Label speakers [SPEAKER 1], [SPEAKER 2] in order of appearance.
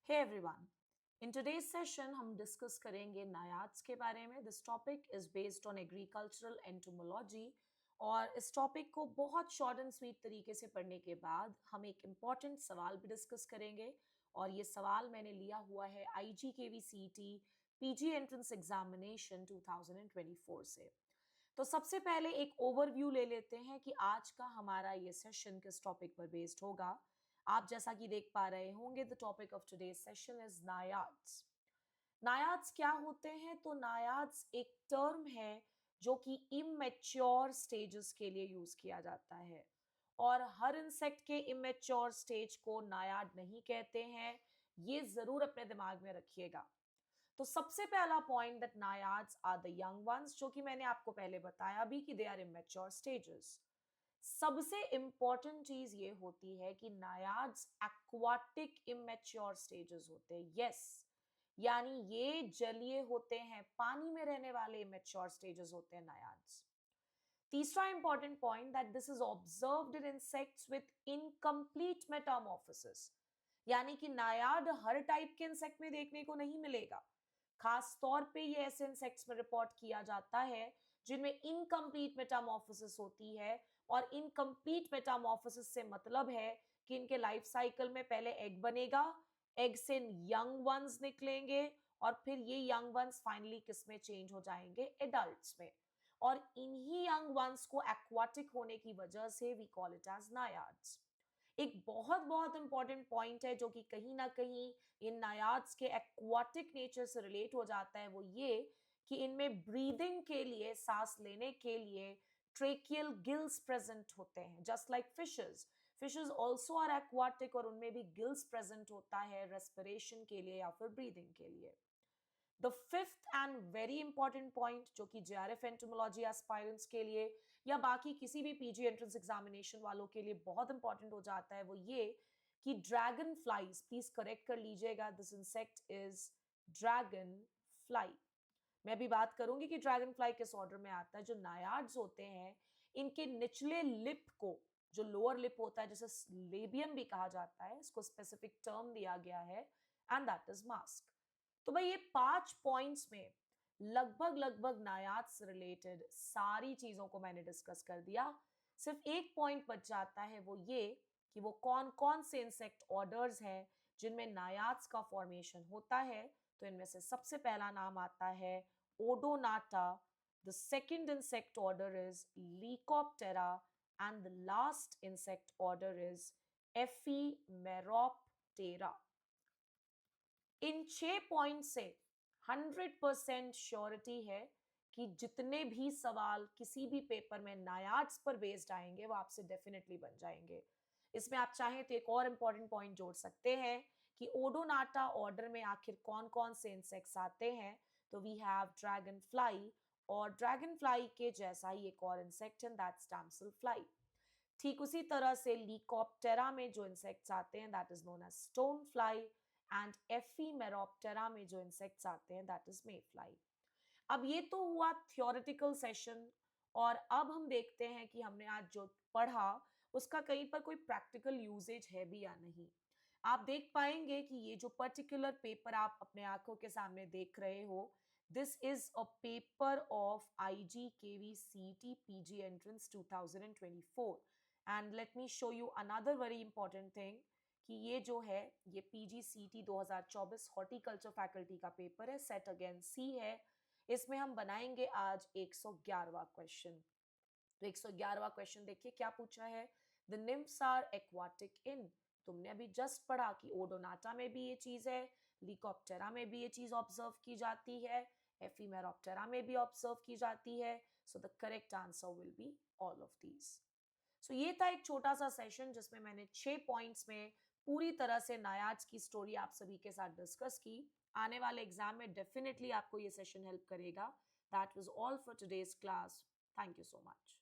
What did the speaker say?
[SPEAKER 1] Hey everyone. In today's session हम discuss करेंगे नायाट्स के बारे में. This topic is based on agricultural entomology और इस टॉपिक को बहुत शॉर्ट एंड स्वीट तरीके से पढ़ने के बाद हम एक इम्पॉर्टेंट सवाल भी डिस्कस करेंगे और ये सवाल मैंने लिया हुआ है IGKVCET पीजी एंट्रेंस एग्जामिनेशन 2024 से. तो सबसे पहले एक ओवरव्यू ले लेते हैं कि आज का हमारा ये सेशन किस टॉपिक पर बेस्ड होगा. आप जैसा कि देख पा रहे होंगे the topic of today's session is naiads. Naiads क्या होते हैं? तो नायाड्स एक टर्म है जो कि इमेच्योर स्टेजेस के लिए यूज किया जाता है और हर इंसेक्ट के इमेच्योर स्टेज को नायाड नहीं कहते हैं. ये जरूर अपने दिमाग में रखिएगा. तो सबसे पहला point that naiads are the young ones, जो कि मैंने आपको पहले बताया भी कि दे आर इमेच्योर स्टेजेस. सबसे इंपॉर्टेंट चीज ये होती है कि नायाड्स एक्वाटिक इमेच्योर स्टेजेस होते हैं. यस, यानी ये जलीय होते हैं, पानी में रहने वाले इमेच्योर स्टेजेस होते हैं नायाड्स. तीसरा important point that this is observed in insects with incomplete Metamorphosis, यानी कि नायाड हर टाइप के इंसेक्ट में देखने को नहीं मिलेगा. खास तौर पे ये ऐसे इंसेक्ट्स में रिपोर्ट किया जाता है जिनमें इनकम्प्लीट मेटामॉर्फोसिस होती है. और इनकम्प्लीट मेटामॉर्फोसिस से मतलब है कि इनके लाइफ साइकिल में पहले एग बनेगा, एग से यंग वंस निकलेंगे और फिर ये यंग वंस फाइनली किस में चेंज हो जाएंगे? एडल्ट्स में. और इन्हीं यंग वंस को एक्वाटिक होने की वजह से वी कॉल इट एज नायाड्स. एक बहुत बहुत इंपॉर्टेंट पॉइंट है जो कि कहीं ना कहीं इन नायाड्स के एक्वाटिक नेचर से रिलेट हो जाता है, वो ये कि इनमें ब्रीदिंग के लिए, सांस लेने के लिए ट्रेकियल गिल्स प्रेजेंट होते हैं, just like fishes. Fishes also are aquatic और उनमें भी गिल्स प्रेजेंट होता है रेस्पिरेशन के लिए या फिर ब्रीदिंग के लिए. The fifth and very important point जो कि जेआरएफ एंटोमोलॉजी एस्पायरेंट्स के लिए या बाकी किसी भी पीजी एंट्रेंस एग्जामिनेशन वालों के लिए बहुत इंपॉर्टेंट हो जाता है, वो ये कि ड्रैगन फ्लाइज, प्लीज करेक्ट कर लीजिएगा, this insect is dragon fly. मैं अभी बात करूंगी कि ड्रैगन फ्लाई किस ऑर्डर में आता है. जो नायाड्स होते हैं इनके निचले लिप को, जो लोअर लिप होता है जिसे लेबियम भी कहा जाता है, इसको स्पेसिफिक टर्म दिया गया है एंड दैट इज मास्क. तो भाई ये 5 पॉइंट्स में लगभग लगभग नायाद से रिलेटेड सारी चीजों को मैंने डिस्कस कर दिया. सिर्फ एक पॉइंट बच जाता है, वो ये कि वो कौन कौन से इंसेक्ट ऑर्डर्स हैं जिनमें नायाड्स का फॉर्मेशन होता है. तो इनमें से सबसे पहला नाम आता है Odonata, the second insect order is Plecoptera and the last insect order is Ephemeroptera. इन 6 पॉइंट से 100% श्योरिटी है कि जितने भी सवाल किसी भी पेपर में नायाड्स पर बेस्ड आएंगे वो आपसे डेफिनेटली बन जाएंगे. इसमें आप चाहें तो एक और इंपॉर्टेंट पॉइंट जोड़ सकते हैं कि ओडोनाटा ऑर्डर में आखिर कौन कौन से इंसेक्ट्स आते हैं. तो वी हैव ड्रैगन फ्लाई और ड्रैगन फ्लाई के जैसा ही एक और इंसेक्ट है दैट्स डैमसेल फ्लाई. ठीक उसी तरह से लीकोप्टेरा में जो इंसेक्ट्स आते हैं that is known as stone fly and Ephemeroptera में जो इंसेक्ट्स आते हैं दैट इज मे फ्लाई. अब ये तो हुआ थियोरेटिकल सेशन और अब हम देखते हैं कि हमने आज जो पढ़ा उसका कहीं पर कोई प्रैक्टिकल यूजेज है भी या नहीं. आप देख पाएंगे कि ये जो पर्टिकुलर पेपर आप अपने आंखों के सामने देख रहे हो, this is a paper of IGKVCET PG Entrance 2024. And let me show you another very important thing कि ये जो है ये PGCET 2024 हॉर्टिकल्चर फैकल्टी का पेपर है, सेट अगेन सी है. इसमें हम बनाएंगे आज 111वां क्वेश्चन. तो 111वां क्वेश्चन देखिए क्या पूछा है. द निम्फ्स आर एक्वाटिक इन. तुमने अभी जस्ट पढ़ा कि ओडोनाटा में भी ये चीज है, लीकोप्टेरा में भी ये चीज ऑब्जर्व की जाती है, एफीमेरोप्टेरा में भी ऑब्जर्व की जाती है. So the correct answer will be all of these. So ये था एक छोटा सा सेशन जिसमें मैंने 6 पॉइंट्स में पूरी तरह से नायाड्स की स्टोरी आप सभी के साथ डिस्कस की. आने वाले एग्जाम में डेफिनेटली आपको ये सेशन हेल्प करेगा. That was all for today's class. Thank you so much.